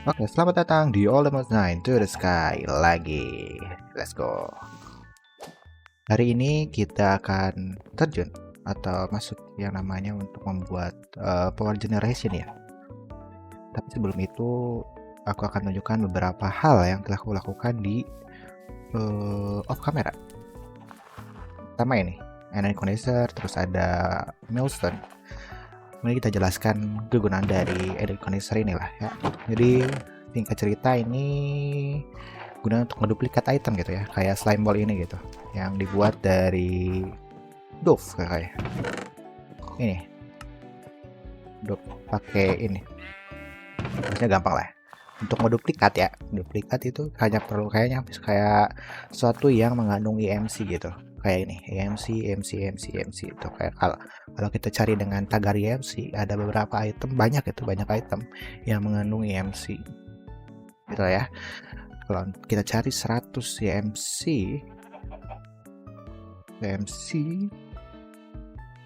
Oke, selamat datang di Almost Nine to the Sky lagi. Let's go. Hari ini kita akan terjun atau masuk yang namanya untuk membuat power generation ya. Tapi sebelum itu, aku akan tunjukkan beberapa hal yang telah aku lakukan di off camera. Pertama ini, energy condenser, terus ada millstone. Mari kita jelaskan kegunaan dari energy condenser inilah ya. Jadi singkat cerita ini guna untuk menduplikat item gitu ya, kayak slime ball ini gitu, yang dibuat dari Dove kayak ini. Dove pakai ini, harusnya gampang lah. Untuk menduplikat ya, duplikat itu hanya perlu kayaknya kayak sesuatu yang mengandung EMC gitu, kayak ini EMC, EMC itu kayak kalau kita cari dengan tagar EMC ada beberapa item, banyak item yang mengandung EMC gitu ya. Kalau kita cari 100 EMC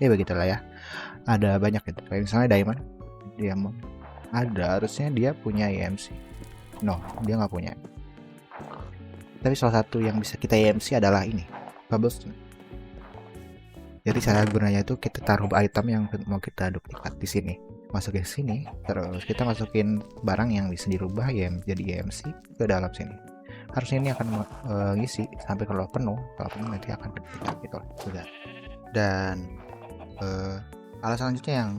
ya begitulah ya, ada banyak itu, kayak misalnya diamond ada, harusnya dia punya EMC, no dia nggak punya, tapi salah satu yang bisa kita EMC adalah ini cobblestone. Jadi cara gunanya itu kita taruh item yang mau kita duplikat di sini, masukin sini, terus kita masukin barang yang bisa dirubah ya jadi EMC ke dalam sini. Harusnya ini akan ngisi sampai kalau penuh nanti akan duplikat gitu sudah. Dan alat selanjutnya yang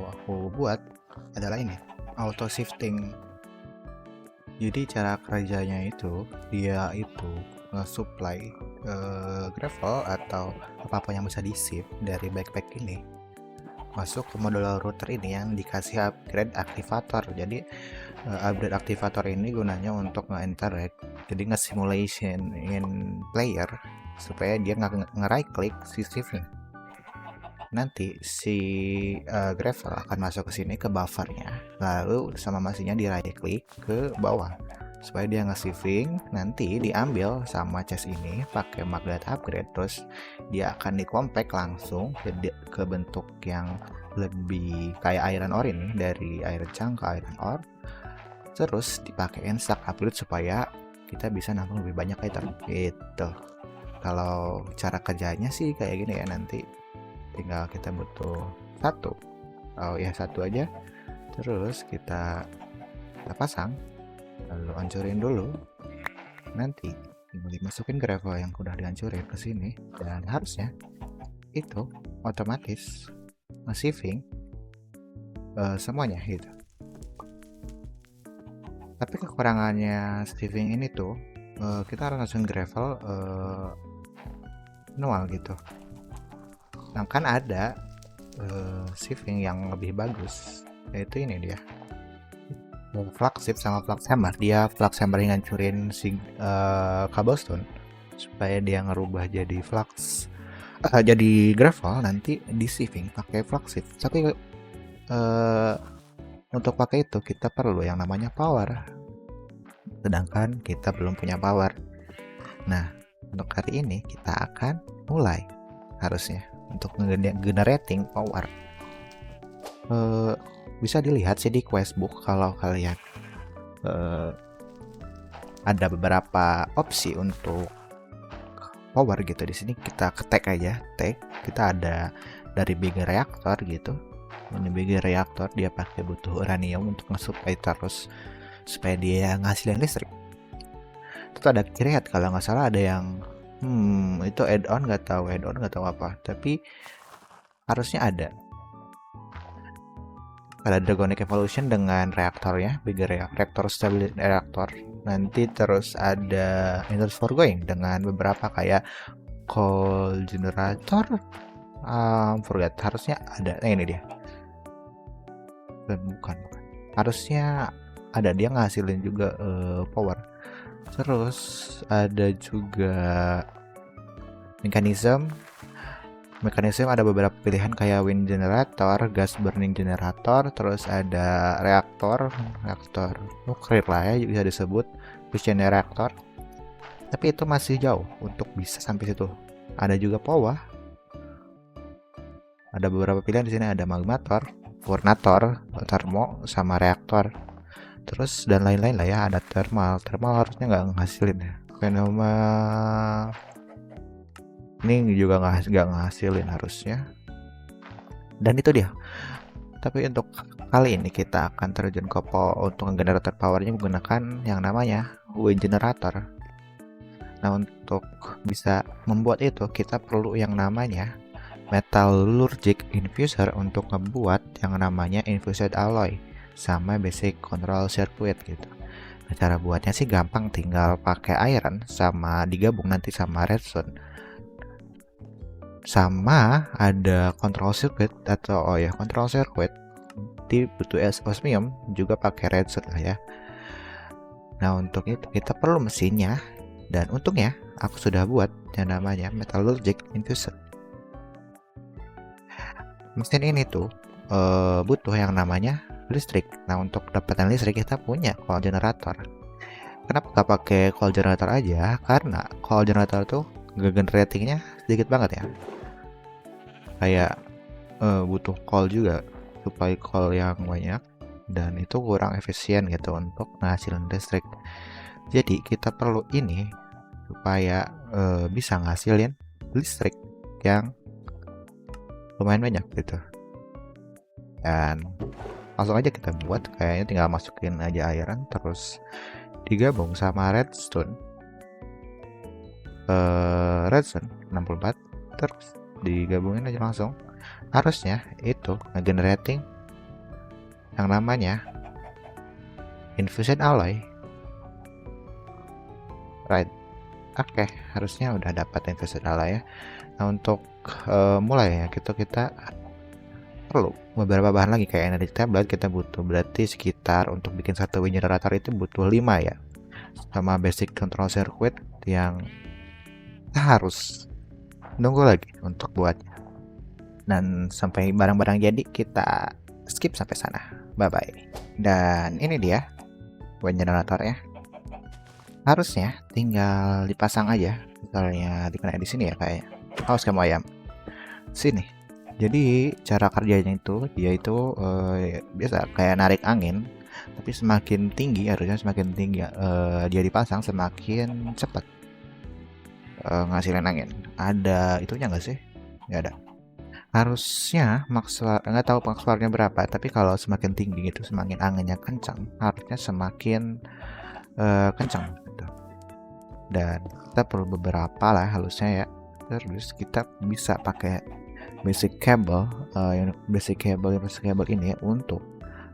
aku buat adalah ini, auto shifting. Jadi cara kerjanya itu dia itu nge-supply gravel atau apa-apa yang bisa di-shift dari backpack ini masuk ke modular router ini yang dikasih upgrade aktivator. Jadi upgrade aktivator ini gunanya untuk nge-interact, jadi nge-simulation in player supaya dia nge-right click si shifting. Nanti si gravel akan masuk ke sini ke buffernya, lalu sama masihnya di right click ke bawah supaya dia nge-shifting, nanti diambil sama chest ini pakai magnet upgrade, terus dia akan dikompact langsung ke bentuk yang lebih kayak iron ore ini, dari iron chunk ke iron ore, terus dipakein stack upgrade supaya kita bisa nambah lebih banyak item gitu. Kalau cara kerjanya sih kayak gini ya, nanti tinggal kita butuh satu aja, terus kita pasang, lalu hancurin dulu, nanti tinggal dimasukin gravel yang udah dihancurin ke sini, dan harusnya itu otomatis nge-shifting semuanya gitu. Tapi kekurangannya shifting ini tuh kita harus masukin gravel manual gitu. Nah kan ada shifting yang lebih bagus, yaitu ini dia, flux shift sama flux hammer. Dia flux hammer yang ngancurin si cobblestone supaya dia ngerubah jadi flux jadi gravel, nanti di shifting pakai flux shift. Tapi untuk pakai itu kita perlu yang namanya power, sedangkan kita belum punya power. Nah untuk hari ini kita akan mulai harusnya untuk generating power. Bisa dilihat sih di questbook kalau kalian ada beberapa opsi untuk power gitu. Di sini kita ketek aja, kita ada dari big reactor gitu. Ini big reactor dia pakai butuh uranium untuk nge-supply terus supaya dia ngasilin listrik. Itu ada create kalau nggak salah, ada yang itu add-on nggak tahu apa, tapi harusnya ada Dragonic Evolution dengan reaktornya, bigger reactor, stability reactor. Nanti terus ada Endless Foregoing dengan beberapa kayak coal generator, forget, harusnya ada. Ini dia, bukan harusnya ada, dia ngasilin juga power. Terus ada juga mekanisme ada beberapa pilihan kayak wind generator, gas burning generator, terus ada reaktor nuklir lah ya bisa disebut, fusion reactor. Tapi itu masih jauh untuk bisa sampai situ. Ada juga power, ada beberapa pilihan di sini, ada magmator, furnator, termo, sama reaktor. Terus dan lain-lain lah ya, ada thermal harusnya nggak ngasilin ya. Fenoma ini juga nggak ngasilin harusnya. Dan itu dia. Tapi untuk kali ini kita akan terjun ke untuk generator powernya menggunakan yang namanya wind generator. Nah, untuk bisa membuat itu kita perlu yang namanya metallurgic infuser untuk membuat yang namanya infused alloy sama basic control circuit gitu. Nah, cara buatnya sih gampang, tinggal pakai iron sama digabung nanti sama redstone. Sama ada control circuit atau control circuit di butuh osmium juga pakai redstone lah ya. Nah, untuk itu kita perlu mesinnya, dan untungnya aku sudah buat yang namanya metallurgic infuser. Mesin ini tuh butuh yang namanya listrik. Nah, untuk dapatkan listrik kita punya coal generator. Kenapa gak pakai coal generator aja? Karena coal generator tuh generatingnya sedikit banget ya. Kayak butuh coal juga, supaya coal yang banyak, dan itu kurang efisien gitu untuk ngasilin listrik. Jadi kita perlu ini supaya bisa ngasilin listrik yang lumayan banyak gitu. Dan langsung aja kita buat, kayaknya tinggal masukin aja iron terus digabung sama redstone. Redstone 64 terus digabungin aja langsung. Harusnya itu nge-generating yang namanya infused alloy. Right. Oke, harusnya udah dapat infused alloy ya. Nah, untuk mulai ya kita perlu beberapa bahan lagi kayak energy tablet. Kita butuh berarti sekitar untuk bikin satu wind generator itu butuh 5 ya, sama basic control circuit yang harus nunggu lagi untuk buatnya. Dan sampai barang-barang jadi kita skip sampai sana, bye bye. Dan ini dia wind generatornya. Harusnya tinggal dipasang aja, misalnya dikena di sini ya kayaknya. Awas kamu ayam, sini. Jadi cara kerjanya itu dia itu biasa kayak narik angin, tapi semakin tinggi, harusnya semakin tinggi dia dipasang semakin cepat ngasilin angin. Ada itunya nggak sih? Nggak ada. Harusnya nggak tahu maksimalnya berapa, tapi kalau semakin tinggi gitu, semakin anginnya kencang, harusnya semakin kencang gitu. Dan kita perlu beberapa lah harusnya ya. Terus kita bisa pakai basic cable ini untuk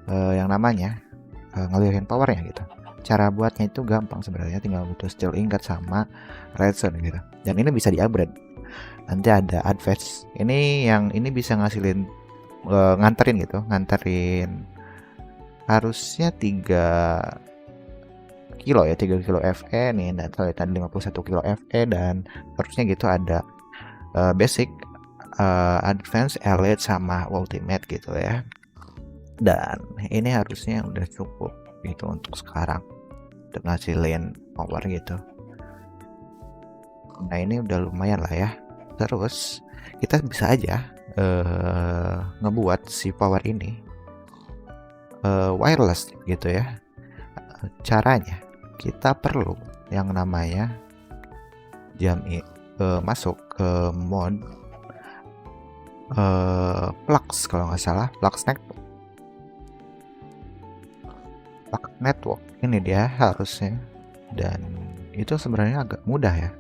yang namanya ngalirin powernya gitu. Cara buatnya itu gampang sebenarnya, tinggal butuh steel ingot sama redstone gitu. Dan ini bisa di-upgrade. Nanti ada advance. Ini yang ini bisa ngasilin nganterin harusnya 3 kilo ya, 3 kilo Fe nih, dan tadi 51 kilo Fe, dan harusnya gitu ada basic, advance, elite sama ultimate gitu ya. Dan ini harusnya udah cukup gitu untuk sekarang untuk ngasilin power gitu. Nah, ini udah lumayan lah ya. Terus kita bisa aja ngebuat si power ini wireless gitu ya. Caranya kita perlu yang namanya masuk ke mode Flux, kalau nggak salah Flux network ini dia harusnya. Dan itu sebenarnya agak mudah ya,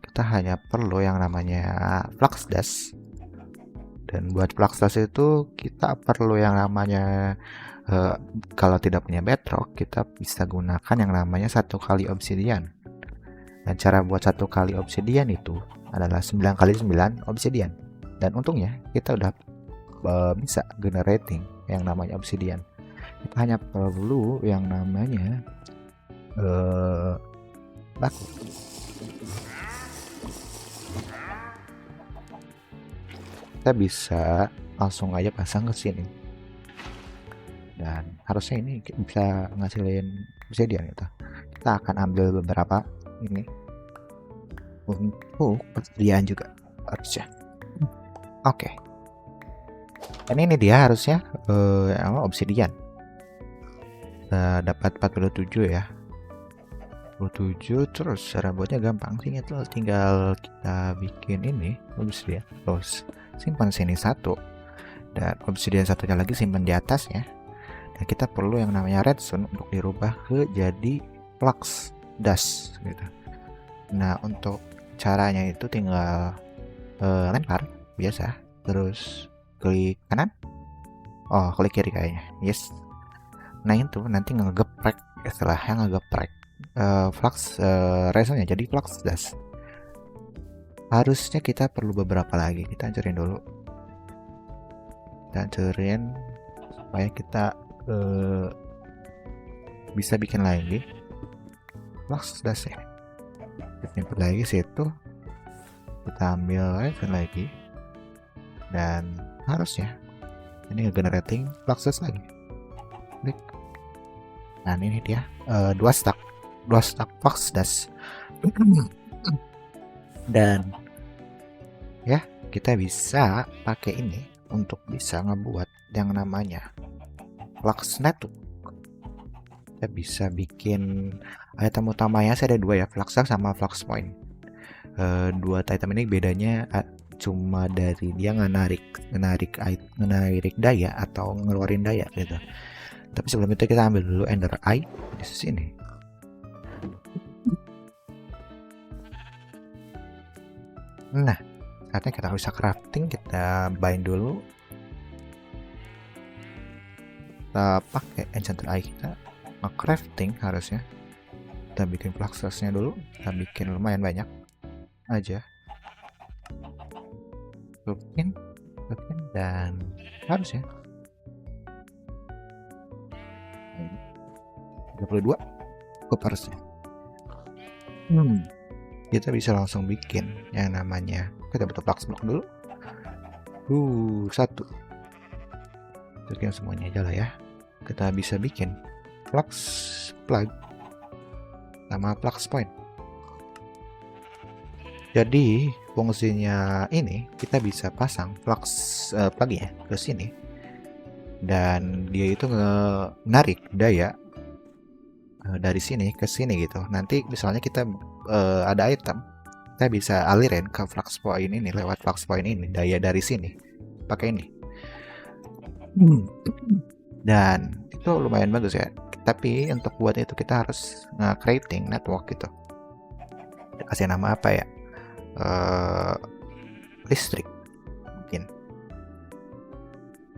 kita hanya perlu yang namanya flux dash. Dan buat flux dash itu kita perlu yang namanya kalau tidak punya bedrock, kita bisa gunakan yang namanya 1 kali obsidian. Dan cara buat 1 kali obsidian itu adalah 9 kali 9 obsidian. Dan untungnya kita udah bisa generating yang namanya obsidian. Kita hanya perlu yang namanya batu. Kita bisa langsung aja pasang ke sini, dan harusnya ini bisa ngasilin obsidian gitu. Kita akan ambil beberapa ini untuk persediaan juga harusnya. Oke. Dan ini dia harusnya obsidian. Dapat 47 ya. 47, terus cara buatnya gampang sih, itu tinggal kita bikin ini obsidian, terus simpan sini satu, dan obsidian satunya lagi simpan di atas ya. Dan kita perlu yang namanya redstone untuk dirubah ke jadi flux dust gitu. Nah, untuk caranya itu tinggal lempar biasa, terus klik kanan, klik kiri kayaknya, yes. Nah itu nanti ngegeprek, setelahnya ngegeprek flux resonnya jadi flux dust. Harusnya kita perlu beberapa lagi, kita hancurin dulu, kita hancurin supaya kita bisa bikin lagi flux dust ya. Kita input lagi situ, kita ambil reson lagi, dan harusnya ini nge-generating flux dust lagi. Klik. Nah ini dia 2 stack flux dust. Dan ya, kita bisa pakai ini untuk bisa ngebuat yang namanya flux network. Kita bisa bikin item utamanya, saya ada 2 ya, flux dust sama flux point. 2 item ini bedanya cuma dari dia menarik daya atau ngeluarin daya gitu. Tapi sebelum itu kita ambil dulu ender eye di sini. Nah, saatnya kita bisa crafting, kita bind dulu. Kita pakai enchanted eye kita, crafting harusnya. Kita bikin fluxusnya dulu, kita bikin lumayan banyak aja. Bikin dan harusnya 32 cukup harusnya. Kita bisa langsung bikin yang namanya, kita butuh flux block dulu. 1. Bikin semuanya aja lah ya. Kita bisa bikin flux plug sama flux point. Jadi fungsinya ini, kita bisa pasang flux plug ya ke sini, dan dia itu menarik daya dari sini ke sini gitu. Nanti misalnya kita ada item, kita bisa alirin ke flux point ini lewat flux point ini, daya dari sini pakai ini. Dan itu lumayan bagus ya. Tapi untuk buat itu kita harus creating network gitu. Kasih nama apa ya? Listrik mungkin.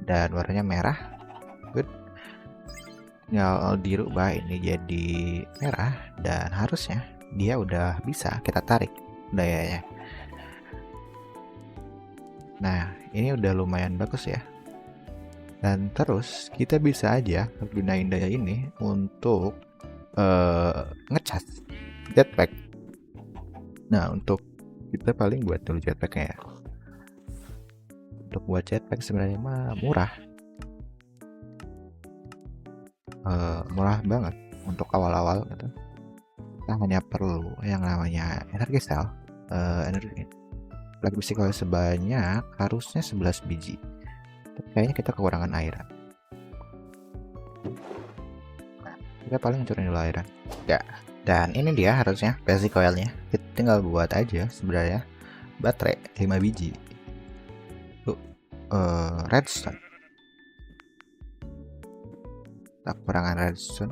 Dan warnanya merah. Good. Tinggal dirubah ini jadi merah, dan harusnya dia udah bisa kita tarik dayanya. Nah, ini udah lumayan bagus ya. Dan terus kita bisa aja gunain daya ini untuk ngecas jetpack. Nah, untuk kita paling buat dulu jetpacknya ya. Untuk buat jetpack sebenarnya mah murah. Murah banget untuk awal-awal gitu. Kita hanya perlu yang namanya energi cell, energi besi kalau sebanyak harusnya 11 biji. Tapi kayaknya kita kekurangan airan. Nah, kita paling hancurin dulu airan ya. Dan ini dia harusnya basic coilnya. Kita tinggal buat aja sebenarnya baterai 5 biji. Redstone, tak kekurangan redstone.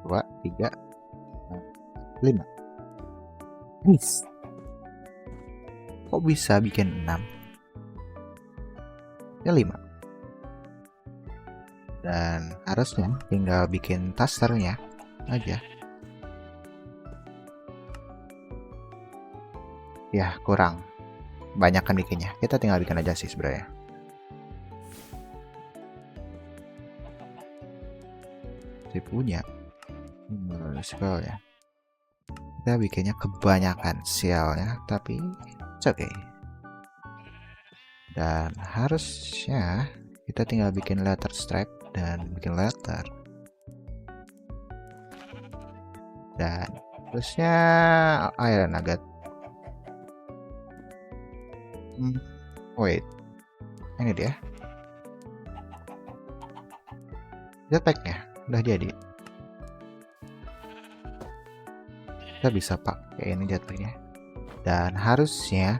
2, 3, 5. Nice. Kok bisa bikin 6? Ya 5. Dan harusnya tinggal bikin tasternya aja. Ya kurang banyak kan bikinnya. Kita tinggal bikin aja sih sebenarnya. Saya punya spell ya. Kita bikinnya kebanyakan sialnya, tapi it's okay. Dan harusnya kita tinggal bikin letter stripe dan bikin letter. Dan terusnya iron nugget. Hmm, wait, ini dia jetpacknya udah jadi. Kita bisa pakai ini jetpacknya, dan harusnya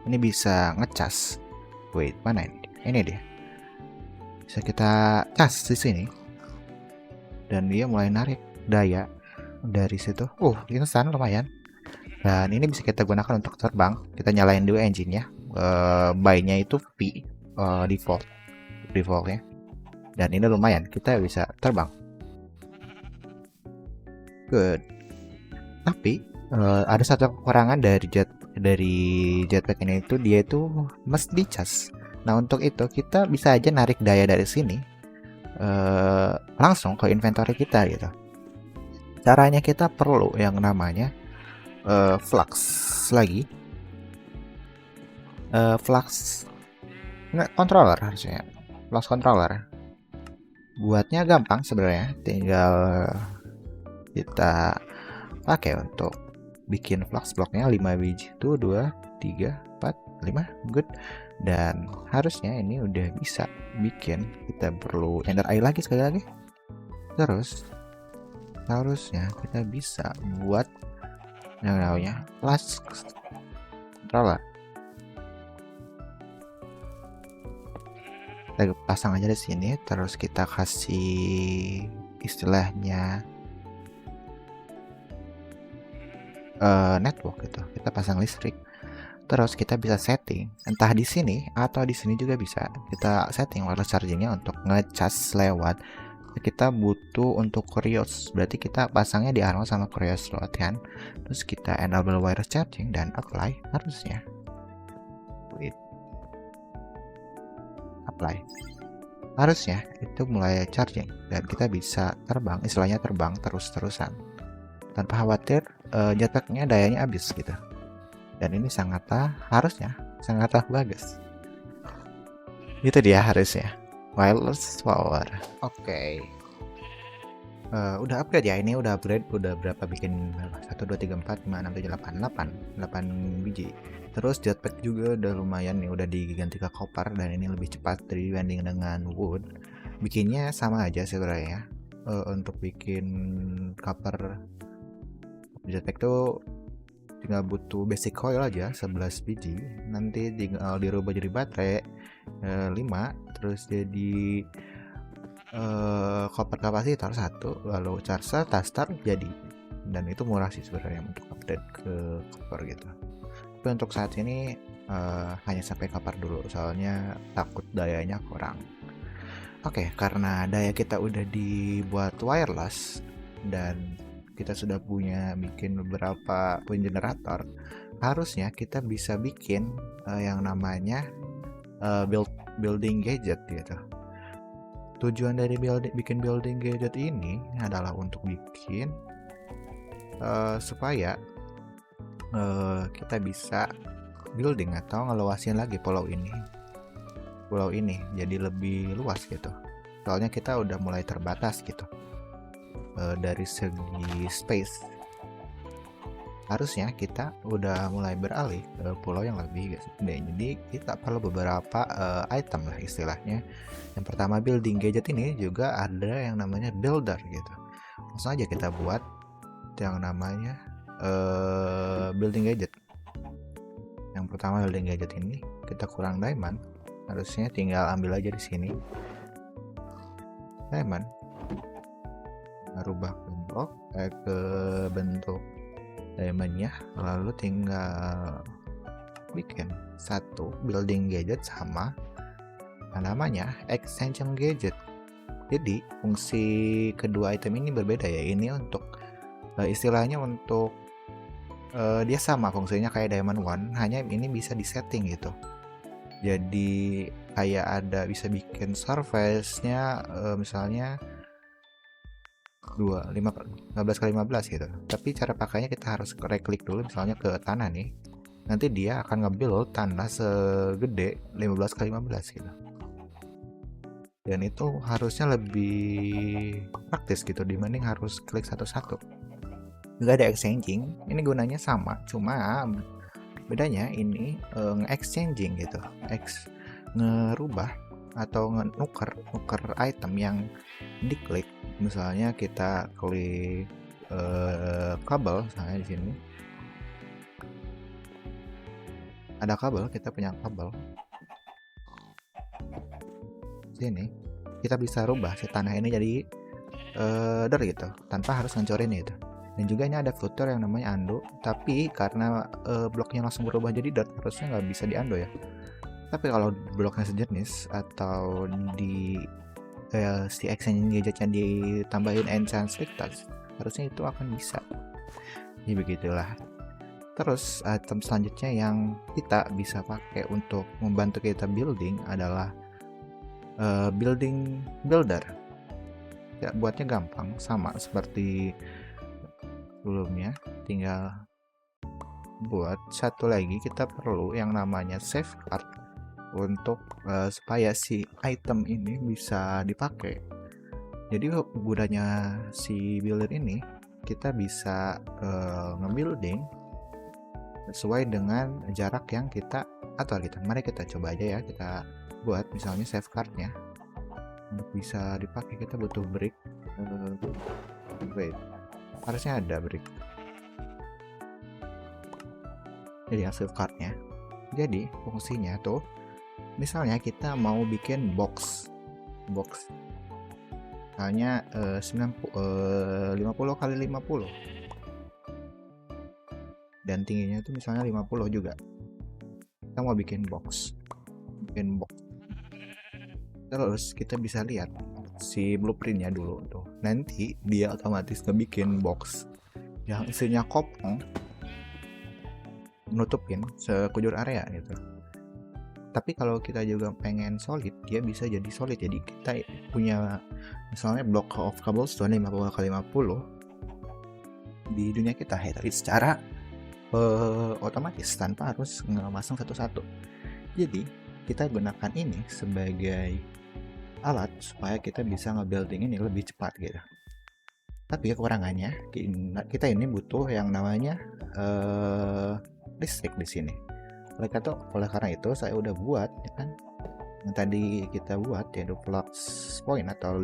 ini bisa ngecas. Wait, mana ini? Ini dia. Bisa kita cas di sini, dan dia mulai narik daya dari situ. Instan lumayan. Dan ini bisa kita gunakan untuk terbang. Kita nyalain dulu engine-nya. Buy-nya itu P, defaultnya. Dan ini lumayan, kita bisa terbang. Good. Tapi ada satu kekurangan dari jetpack ini, itu dia itu mesti dicas. Nah, untuk itu kita bisa aja narik daya dari sini langsung ke inventory kita gitu. Caranya kita perlu yang namanya flux lagi. Flux controller harusnya. Flux controller. Buatnya gampang sebenarnya, tinggal kita pakai untuk bikin flux blocknya 5 biji. 2, 3, 4, 5. Good. Dan harusnya ini udah bisa bikin. Kita perlu enter eye lagi sekali lagi. Terus harusnya kita bisa buat yang namanya flux controller. Kita pasang aja di sini, terus kita kasih istilahnya network gitu. Kita pasang listrik. Terus kita bisa setting entah di sini atau di sini juga bisa. Kita setting wireless chargingnya untuk ngecas lewat. Kita butuh untuk Curios, berarti kita pasangnya di Arma sama Curios slot kan. Terus kita enable wireless charging dan apply harusnya. Wait. Apply. Harusnya itu mulai charging dan kita bisa terbang, istilahnya terbang terus-terusan tanpa khawatir jetpacknya dayanya habis gitu. Dan ini harusnya sangat bagus. Itu dia harusnya wireless power. Oke. Udah upgrade ya, ini udah upgrade, udah berapa bikin 1 2 3 4 5 6 7 8 biji. Terus jetpack juga udah lumayan nih, udah diganti ke copper dan ini lebih cepat dibanding dengan wood. Bikinnya sama aja sebenarnya. Untuk bikin copper jetpack tuh tinggal butuh basic coil aja 11 biji, nanti tinggal dirubah jadi baterai 5, terus jadi copper kapasitor 1, lalu charger, taster jadi. Dan itu murah sih sebenarnya untuk update ke copper gitu. Tapi untuk saat ini hanya sampai copper dulu, soalnya takut dayanya kurang. Oke, karena daya kita udah dibuat wireless dan kita sudah bikin beberapa pin generator, harusnya kita bisa bikin yang namanya building gadget gitu. Tujuan dari bikin building gadget ini adalah untuk bikin supaya kita bisa building atau ngeluasin lagi pulau ini jadi lebih luas gitu. Soalnya kita udah mulai terbatas gitu dari segi space. Harusnya kita udah mulai beralih ke pulau yang lebih gede. Jadi kita perlu beberapa item lah istilahnya. Yang pertama, building gadget ini juga ada yang namanya builder gitu. Langsung aja kita buat yang namanya building gadget. Yang pertama building gadget ini kita kurang diamond, harusnya tinggal ambil aja di sini diamond, rubah ke bentuk diamondnya, lalu tinggal bikin satu building gadget sama namanya extension gadget. Jadi fungsi kedua item ini berbeda ya. Ini untuk istilahnya untuk dia sama fungsinya kayak diamond one, hanya ini bisa disetting gitu. Jadi kayak ada bisa bikin surface-nya misalnya 15 kali 15 gitu. Tapi cara pakainya kita harus right click dulu misalnya ke tanah nih. Nanti dia akan nge-build tanah segede 15 kali 15 gitu. Dan itu harusnya lebih praktis gitu dibanding harus klik satu-satu. Nggak ada exchanging, ini gunanya sama, cuma Bedanya ini nge-exchanging gitu, ngerubah atau nuker item yang diklik. Misalnya kita klik kabel, misalnya di sini ada kabel, kita punya kabel. Sini kita bisa rubah si tanah ini jadi gitu, tanpa harus ngancorin itu. Dan juga ini ada fitur yang namanya undo, tapi karena bloknya langsung berubah jadi dirt, harusnya nggak bisa di undo ya. Tapi kalau bloknya sejenis atau di si exchanging gadgetnya ditambahin enchant touch, harusnya itu akan bisa. Jadi begitulah. Terus item selanjutnya yang kita bisa pakai untuk membantu kita building adalah building builder. Ya, buatnya gampang, sama seperti sebelumnya, tinggal buat satu lagi. Kita perlu yang namanya safeguard untuk supaya si item ini bisa dipakai. Jadi gunanya si builder ini, kita bisa nge-building sesuai dengan jarak yang kita atur gitu. Mari kita coba aja ya, kita buat misalnya safeguardnya. Untuk bisa dipakai kita butuh brick. Wait, harusnya ada brick. Jadi hasil cardnya. Jadi fungsinya tuh, misalnya kita mau bikin box, misalnya 50 kali 50, dan tingginya itu misalnya 50 juga. Kita mau bikin box. Terus kita bisa lihat si blueprintnya dulu tuh. Nanti dia otomatis ngebikin box yang isinya kopong, nutupin sekujur area gitu. Tapi kalau kita juga pengen solid, dia bisa jadi solid. Jadi kita punya misalnya block of cobblestone 50 kali 50 di dunia kita ya, tapi secara otomatis tanpa harus ngemasang satu-satu. Jadi kita gunakan ini sebagai alat supaya kita bisa nge-building ini lebih cepat gitu. Tapi kekurangannya kita ini butuh yang namanya listrik di sini. Oleh karena itu saya udah buat ya kan, yang tadi kita buat yaitu flux point atau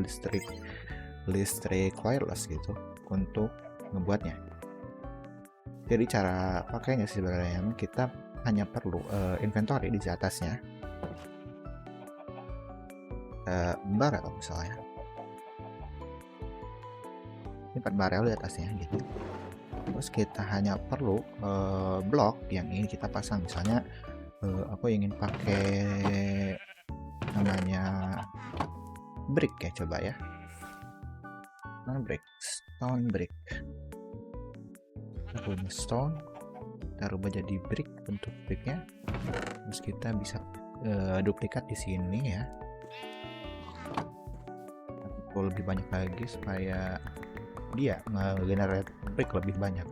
listrik wireless gitu untuk ngebuatnya. Jadi cara pakainya sebenarnya kita hanya perlu inventory di atasnya, barel misalnya, ini 4 barel di atasnya gitu. Terus kita hanya perlu blok yang ingin kita pasang. Misalnya aku ingin pakai namanya brick ya, coba ya, stone brick. Kita punya stone, kita rubah jadi brick bentuk bricknya. Terus kita bisa duplikat di sini ya, lebih banyak lagi supaya dia nge-generate brick lebih banyak.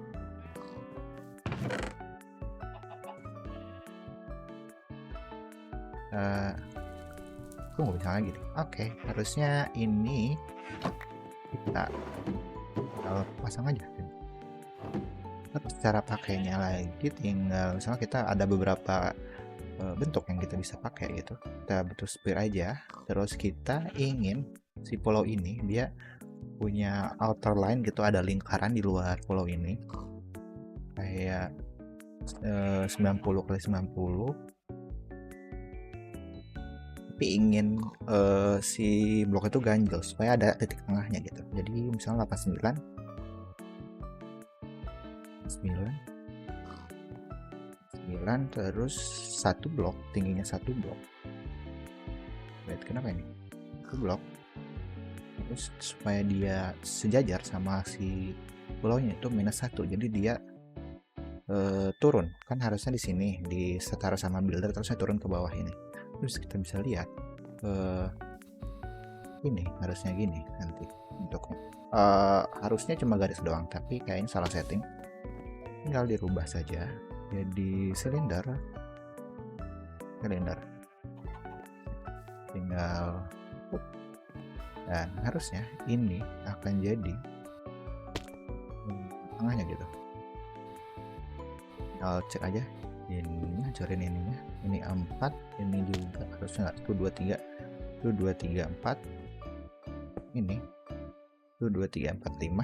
Tunggu misalnya gini. Oke, harusnya ini kita pasang aja. Terus cara pakainya lagi tinggal misalnya kita ada beberapa bentuk yang kita bisa pakai gitu. Kita butuh spear aja. Terus kita ingin si pulau ini dia punya outer line gitu, ada lingkaran di luar pulau ini kayak 90 kali 90, tapi ingin si blok itu ganjel supaya ada titik tengahnya gitu. Jadi misalnya 89 terus satu blok, tingginya satu blok. Lihat kenapa ini satu blok, terus supaya dia sejajar sama si pulaunya itu -1, jadi dia turun kan, harusnya di sini disetara sama builder, terusnya turun ke bawah ini. Terus kita bisa lihat ini harusnya gini nanti bentuknya, harusnya cuma garis doang, tapi kayaknya salah setting. Tinggal dirubah saja jadi silinder, tinggal dan harusnya ini akan jadi tengahnya gitu. Tinggal cek aja ini hancurin ininya, ini 4, ini juga harusnya nggak, 1 2 3, 1 2 3 4, ini 1 2 3 4 5,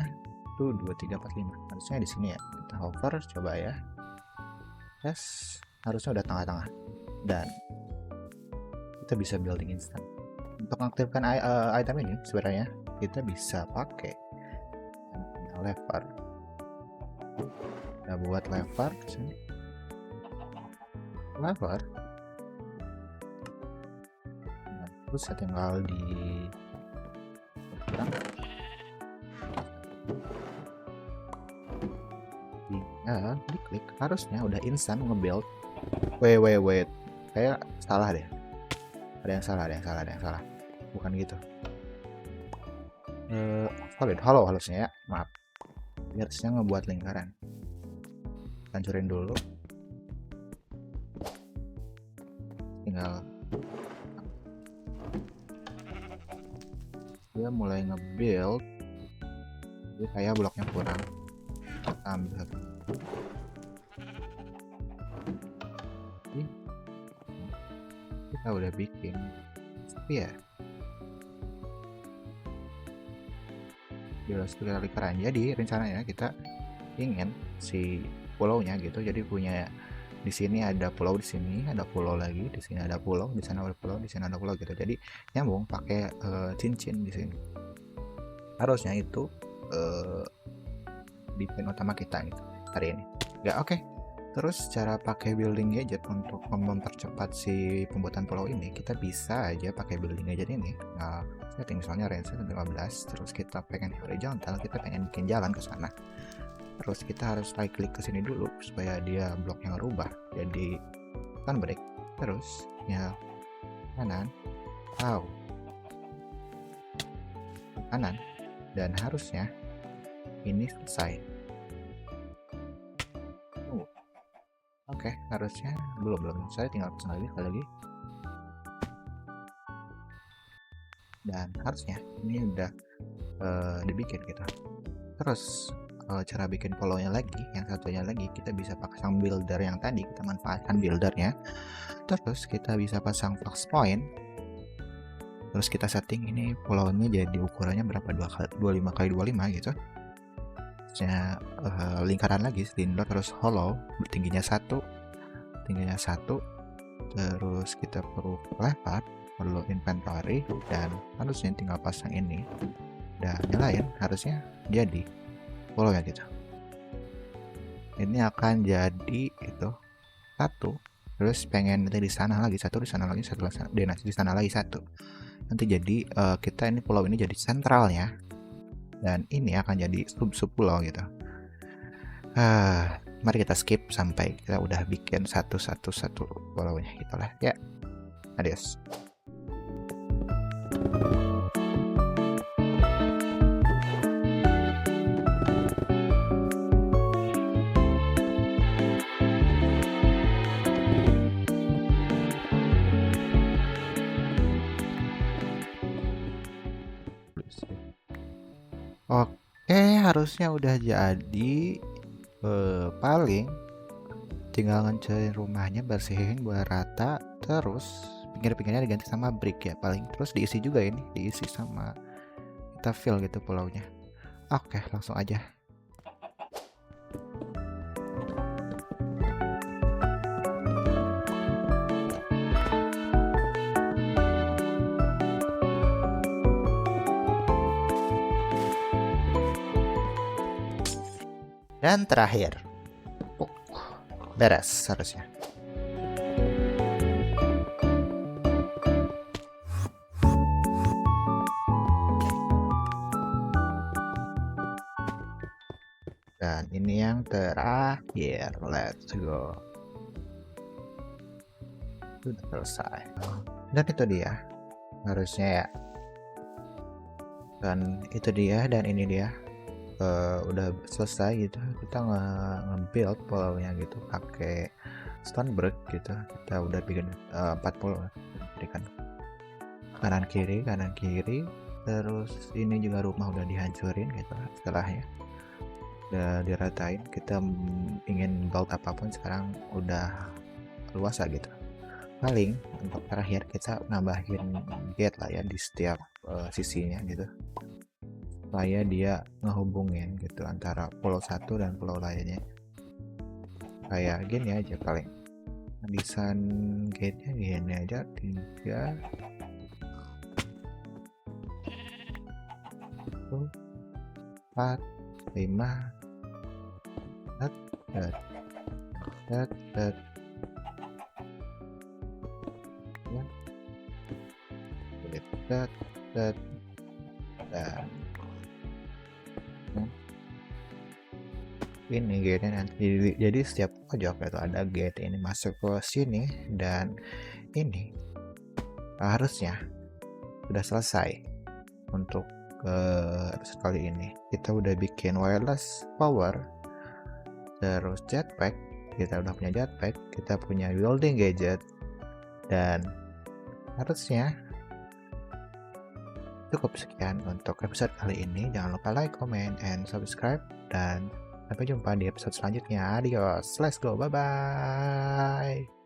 1 2 3 4 5, harusnya di sini ya. Kita hover coba ya, yes, harusnya udah tengah-tengah, dan kita bisa building instant. Untuk mengaktifkan item ini sebenarnya kita bisa pakai lever. Kita buat lever di sini, lever, nah, terus ya tinggal di diklik, harusnya udah instan nge-build. Wait, kayak salah deh, ada yang salah, bukan gitu. Solid hollow harusnya ya, maaf, harusnya ngebuat lingkaran. Hancurin dulu, tinggal dia mulai nge-build, jadi kayak bloknya kurang, ambil kita udah bikin, tapi ya jelas sekali keren. Jadi rencananya kita ingin si pulaunya gitu, jadi punya di sini ada pulau, di sini ada pulau lagi, di sini ada pulau, di sana ada pulau, di sini ada pulau gitu. Jadi nyambung pakai cincin di sini. Harusnya itu di plan utama kita gitu hari ini. Ya oke. Terus cara pakai building gadget untuk mempercepat si pembuatan pulau ini, kita bisa aja pakai building gadget ini. Nah, setting misalnya range 15, terus kita pengen horizontal, kita pengen bikin jalan ke sana. Terus kita harus right click ke sini dulu supaya dia bloknya ngerubah jadi turn break. Terus ya kanan, kanan, dan harusnya ini selesai. Oke, harusnya belum selesai, tinggal pesan lagi, dan harusnya ini udah dibikin gitu. Terus cara bikin follow-nya lagi, yang satunya lagi kita bisa pasang builder yang tadi, kita manfaatkan buildernya. Terus kita bisa pasang flex point. Terus kita setting ini follow-nya jadi ukurannya berapa, 25x25 gitu. Terusnya lingkaran lagi, silinder, terus hollow, tingginya 1, terus kita perlu lever, perlu inventory, dan harusnya tinggal pasang ini dan nyalain, harusnya jadi follow ya gitu. Ini akan jadi itu 1, terus pengen nanti di sana lagi 1, di sana lagi 1, di sana lagi 1. Nanti jadi kita ini pulau ini jadi sentralnya, dan ini akan jadi sub pulau gitu. Mari kita skip sampai kita udah bikin satu pulaunya gitu lah ya. Adios. Oke, harusnya udah jadi. Paling tinggal ngecatin rumahnya, bersihin buat rata, terus pinggir-pinggirnya diganti sama brick ya paling, terus diisi juga, ini diisi sama kita fill gitu pulaunya. Oke, langsung aja. Dan terakhir, beres harusnya. Dan ini yang terakhir, let's go. Sudah selesai. Dan itu dia, harusnya ya. Dan itu dia, dan ini dia. Udah selesai gitu, kita nge-build pulaunya gitu pakai stone brick gitu. Kita udah bikin 4 pulau, berikan kanan kiri, terus ini juga rumah udah dihancurin gitu setelahnya, udah diratain. Kita ingin build apapun sekarang udah luasa gitu. Paling untuk terakhir kita nambahin gate lah ya di setiap sisinya gitu, supaya dia ngehubungin gitu antara pulau satu dan pulau lainnya. Kayak gini aja paling, desain gate-nya gini aja, 3 4 5 set set set set ya, set set dan ini gate nanti jadi setiap pojok itu ada gate ini masuk ke sini, dan ini harusnya sudah selesai. Untuk sekali ini kita udah bikin wireless power, terus jetpack, kita udah punya jetpack, kita punya welding gadget, dan harusnya cukup sekian untuk episode kali ini. Jangan lupa like, comment, and subscribe, dan sampai jumpa di episode selanjutnya. Adios, let's go, bye bye.